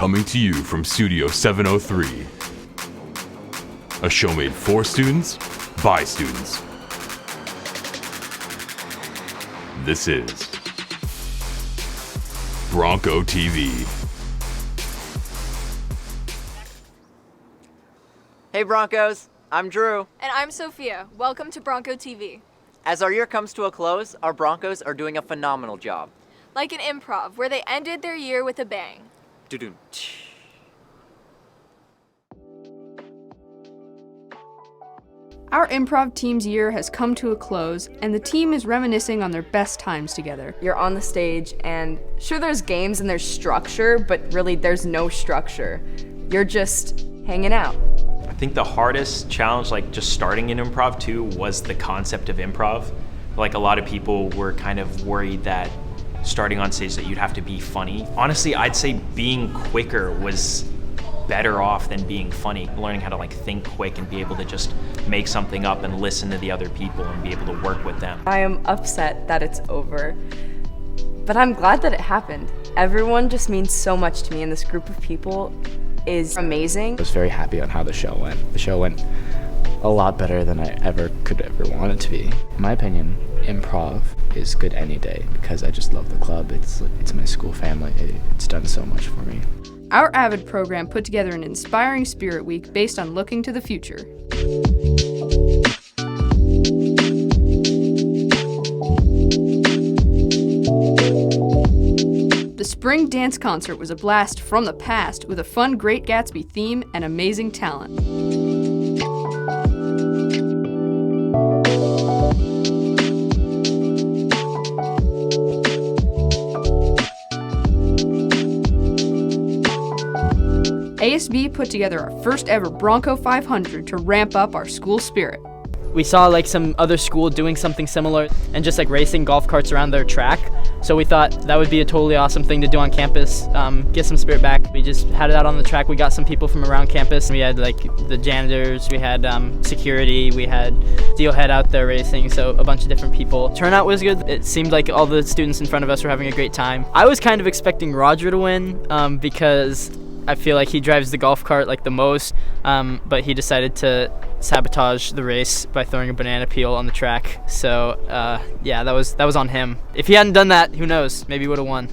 Coming to you from Studio 703. A show made for students, by students. This is Bronco TV. Hey Broncos, I'm Drew. And I'm Sophia. Welcome to Bronco TV. As our year comes to a close, our Broncos are doing a phenomenal job. Like an Improv, where they ended their year with a bang. Doo-doo. Our Improv team's year has come to a close, and the team is reminiscing on their best times together. You're on the stage, and sure there's games and there's structure, but really there's no structure. You're just hanging out. I think the hardest challenge, like just starting in improv too, was the concept of improv. Like a lot of people were kind of worried that starting on stage that you'd have to be funny. Honestly, I'd say being quicker was better off than being funny. Learning how to like think quick and be able to just make something up and listen to the other people and be able to work with them. I am upset that it's over, but I'm glad that it happened. Everyone just means so much to me, and this group of people is amazing. I was very happy on how the show went. The show went a lot better than I could ever want it to be. In my opinion, improv is good any day because I just love the club. It's my school family. It's done so much for me. Our AVID program put together an inspiring spirit week based on looking to the future. The spring dance concert was a blast from the past with a fun Great Gatsby theme and amazing talent. ASB put together our first ever Bronco 500 to ramp up our school spirit. We saw like some other school doing something similar and just like racing golf carts around their track. So we thought that would be a totally awesome thing to do on campus, get some spirit back. We just had it out on the track. We got some people from around campus. We had like the janitors, we had security, we had Steelhead out there racing, so a bunch of different people. Turnout was good. It seemed like all the students in front of us were having a great time. I was kind of expecting Roger to win because I feel like he drives the golf cart like the most, but he decided to sabotage the race by throwing a banana peel on the track. So yeah, that was on him. If he hadn't done that, who knows? Maybe he would have won.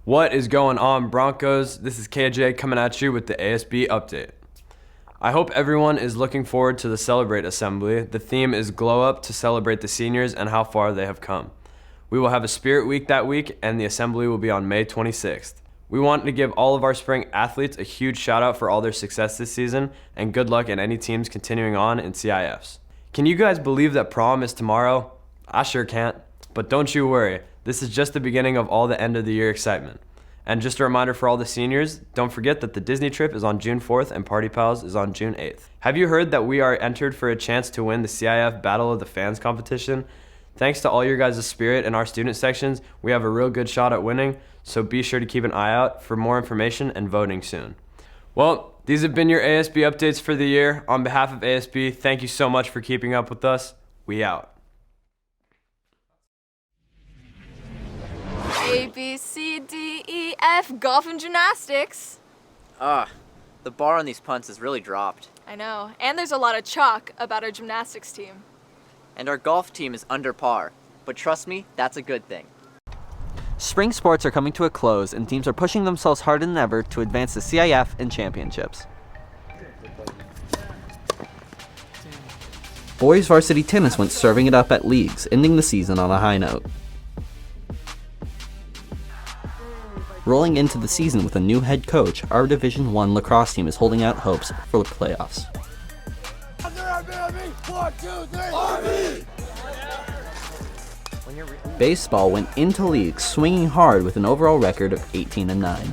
What is going on, Broncos? This is KJ coming at you with the ASB update. I hope everyone is looking forward to the Celebrate Assembly. The theme is Glow Up to celebrate the seniors and how far they have come. We will have a Spirit Week that week, and the assembly will be on May 26th. We want to give all of our spring athletes a huge shout out for all their success this season, and good luck in any teams continuing on in CIFs. Can you guys believe that prom is tomorrow? I sure can't, but don't you worry. This is just the beginning of all the end of the year excitement. And just a reminder for all the seniors, don't forget that the Disney trip is on June 4th and Party Pals is on June 8th. Have you heard that we are entered for a chance to win the CIF Battle of the Fans competition? Thanks to all your guys' spirit in our student sections, we have a real good shot at winning, so be sure to keep an eye out for more information and voting soon. Well, these have been your ASB updates for the year. On behalf of ASB, thank you so much for keeping up with us. We out. A, B, C, D, E, F, golf and gymnastics. The bar on these punts has really dropped. I know, and there's a lot of chalk about our gymnastics team. And our golf team is under par. But trust me, that's a good thing. Spring sports are coming to a close, and teams are pushing themselves harder than ever to advance the CIF and championships. Boys varsity tennis went serving it up at leagues, ending the season on a high note. Rolling into the season with a new head coach, our Division I lacrosse team is holding out hopes for the playoffs. Baseball went into league swinging hard with an overall record of 18-9.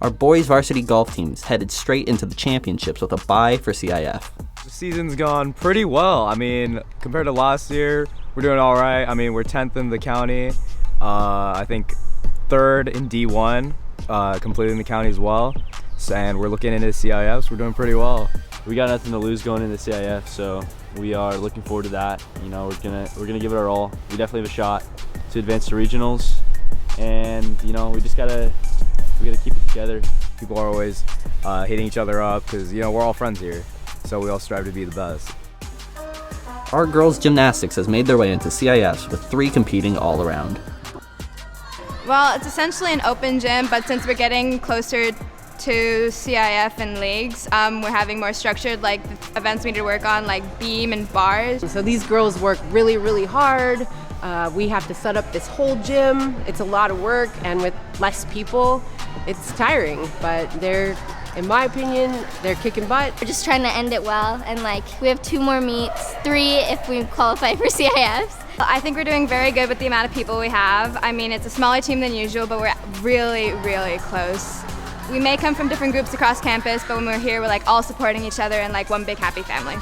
Our boys varsity golf teams headed straight into the championships with a bye for CIF. The season's gone pretty well. I mean, compared to last year, we're doing all right. I mean, we're 10th in the county. I think 3rd in D1, completing the county as well. tryouts, and we're looking into CIFs. We're doing pretty well. We got nothing to lose going into CIF, so we are looking forward to that. You know, we're gonna give it our all. We definitely have a shot to advance to regionals, and you know, we gotta keep it together. People are always hitting each other up because, you know, we're all friends here, so we all strive to be the best. Our girls' gymnastics has made their way into CIFs with 3 competing all around. Well, it's essentially an open gym, but since we're getting closer to CIF and leagues, we're having more structured events we need to work on, like beam and bars. So these girls work really, really hard. We have to set up this whole gym. It's a lot of work, and with less people, it's tiring, but in my opinion, they're kicking butt. We're just trying to end it well, and we have 2 more meets, 3 if we qualify for CIFs. I think we're doing very good with the amount of people we have. I mean, it's a smaller team than usual, but we're really, really close. We may come from different groups across campus, but when we're here, we're all supporting each other and one big happy family.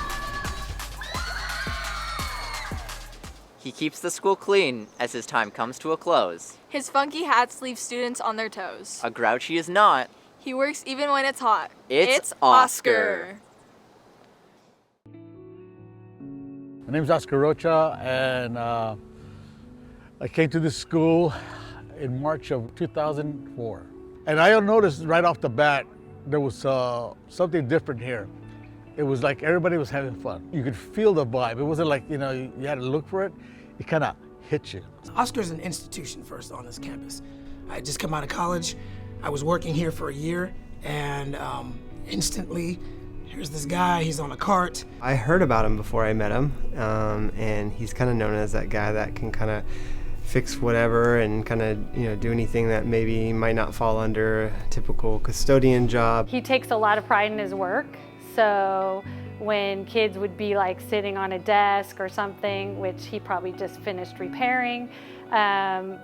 He keeps the school clean as his time comes to a close. His funky hats leave students on their toes. A grouch he is not. He works even when it's hot. It's Oscar. My name's Oscar Rocha, and I came to this school in March of 2004. And I noticed right off the bat there was something different here. It was like everybody was having fun. You could feel the vibe. It wasn't like, you know, you had to look for it. It kind of hit you. Oscar's an institution first on this campus. I had just come out of college. I was working here for a year, and instantly, here's this guy, he's on a cart. I heard about him before I met him, and he's kind of known as that guy that can kind of fix whatever and kind of, you know, do anything that maybe might not fall under a typical custodian job. He takes a lot of pride in his work, so when kids would be sitting on a desk or something, which he probably just finished repairing,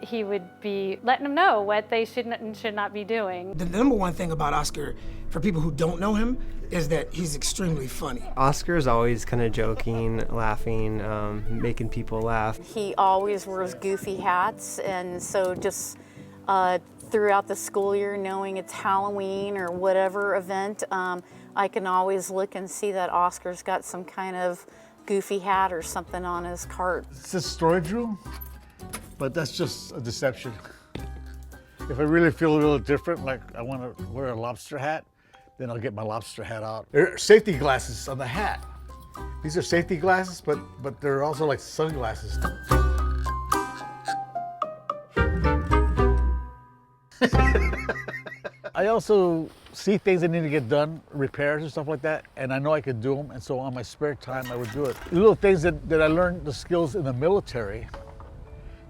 he would be letting them know what they should not be doing. The number one thing about Oscar, for people who don't know him, is that he's extremely funny. Oscar's always kind of joking, laughing, making people laugh. He always wears goofy hats, and so just throughout the school year, knowing it's Halloween or whatever event, I can always look and see that Oscar's got some kind of goofy hat or something on his cart. It's a storage room, but that's just a deception. If I really feel a little different, like I want to wear a lobster hat, then I'll get my lobster hat out. There are safety glasses on the hat. These are safety glasses, but they're also like sunglasses. I also see things that need to get done, repairs and stuff like that, and I know I could do them, and so on my spare time I would do it. Little things that I learned, the skills in the military,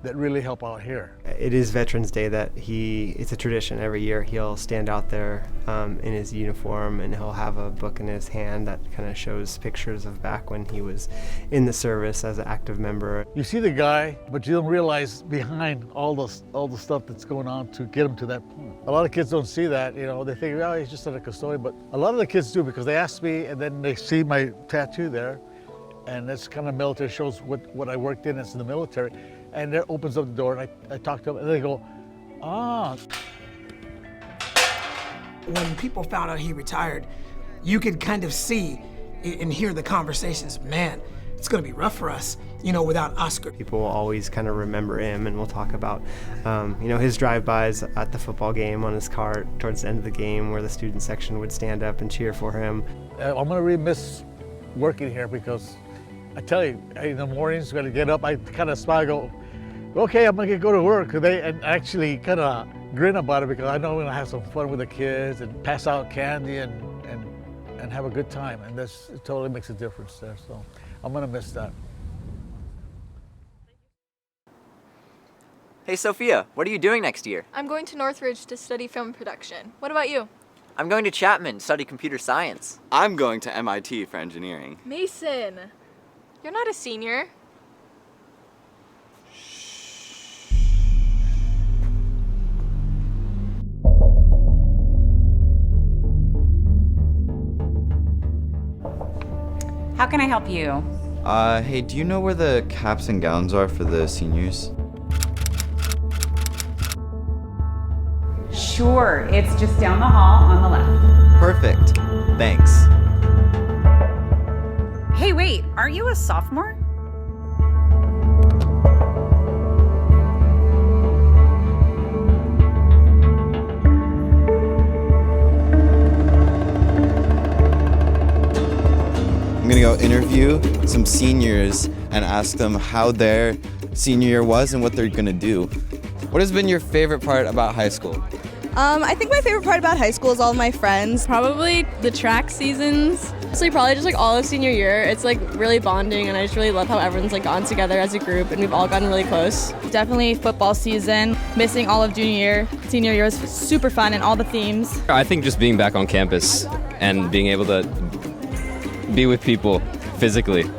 that really help out here. It is Veterans Day that it's a tradition every year. He'll stand out there in his uniform, and he'll have a book in his hand that kind of shows pictures of back when he was in the service as an active member. You see the guy, but you don't realize behind all the stuff that's going on to get him to that point. A lot of kids don't see that, you know, they think, oh, he's just a custodian, but a lot of the kids do, because they ask me and then they see my tattoo there, and that's kind of military, shows what I worked in as in the military. And it opens up the door, and I talk to them, and they go, ah. When people found out he retired, you could kind of see and hear the conversations. Man, it's gonna be rough for us, you know, without Oscar. People will always kind of remember him, and we'll talk about, you know, his drive-bys at the football game on his cart towards the end of the game, where the student section would stand up and cheer for him. I'm gonna really miss working here, because I tell you, in the mornings, when I get up, I kind of smile, go, okay, I'm gonna go to work. And actually kind of grin about it, because I know I'm gonna have some fun with the kids and pass out candy and have a good time. And it totally makes a difference there. So I'm gonna miss that. Hey Sophia, what are you doing next year? I'm going to Northridge to study film production. What about you? I'm going to Chapman to study computer science. I'm going to MIT for engineering. Mason, you're not a senior. How can I help you? Hey, do you know where the caps and gowns are for the seniors? Sure, it's just down the hall on the left. Perfect. Thanks. Hey, wait, aren't you a sophomore? I'm gonna go interview some seniors and ask them how their senior year was and what they're gonna do. What has been your favorite part about high school? I think my favorite part about high school is all of my friends. Probably the track seasons. Honestly, probably just like all of senior year. It's like really bonding, and I just really love how everyone's like gotten together as a group, and we've all gotten really close. Definitely football season. Missing all of junior year. Senior year was super fun, and all the themes. I think just being back on campus and being able to be with people physically.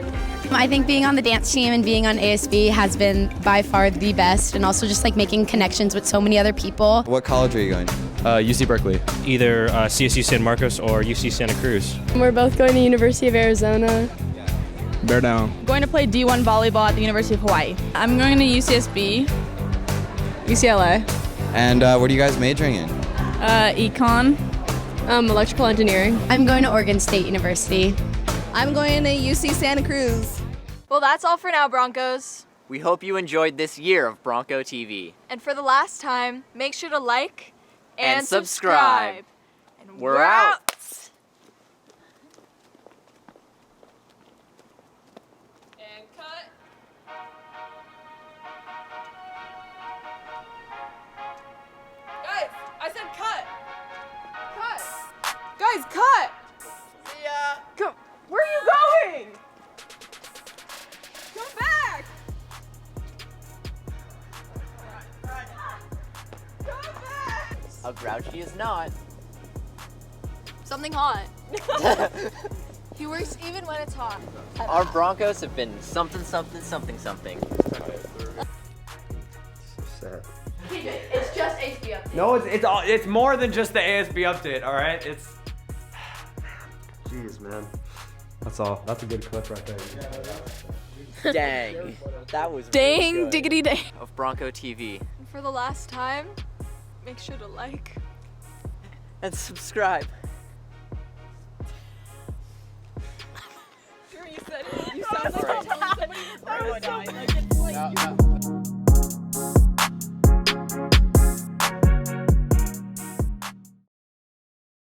I think being on the dance team and being on ASB has been by far the best, and also just like making connections with so many other people. What college are you going? UC Berkeley. Either CSU San Marcos or UC Santa Cruz. We're both going to University of Arizona. Bear down. Going to play D1 volleyball at the University of Hawaii. I'm going to UCSB, UCLA, And what are you guys majoring in? Econ, electrical engineering. I'm going to Oregon State University. I'm going to UC Santa Cruz. Well, that's all for now, Broncos. We hope you enjoyed this year of Bronco TV. And for the last time, make sure to like And subscribe. And We're out. And cut. Guys, I said cut. Cut. Guys, cut. See ya. Come. Where are you going? Come back. Come back. How grouchy is not. Something hot. He works even when it's hot. Our Broncos have been something, something, something, something. It's just ASB update. No, it's more than just the ASB update. All right, it's. Jeez, man. That's all. That's a good clip right there. Dang. That was Dang, really good. diggity dang. Of Bronco TV. And for the last time, make sure to like And subscribe. Sure, you said it. You sound like you're telling somebody before I went on. Like, it's like you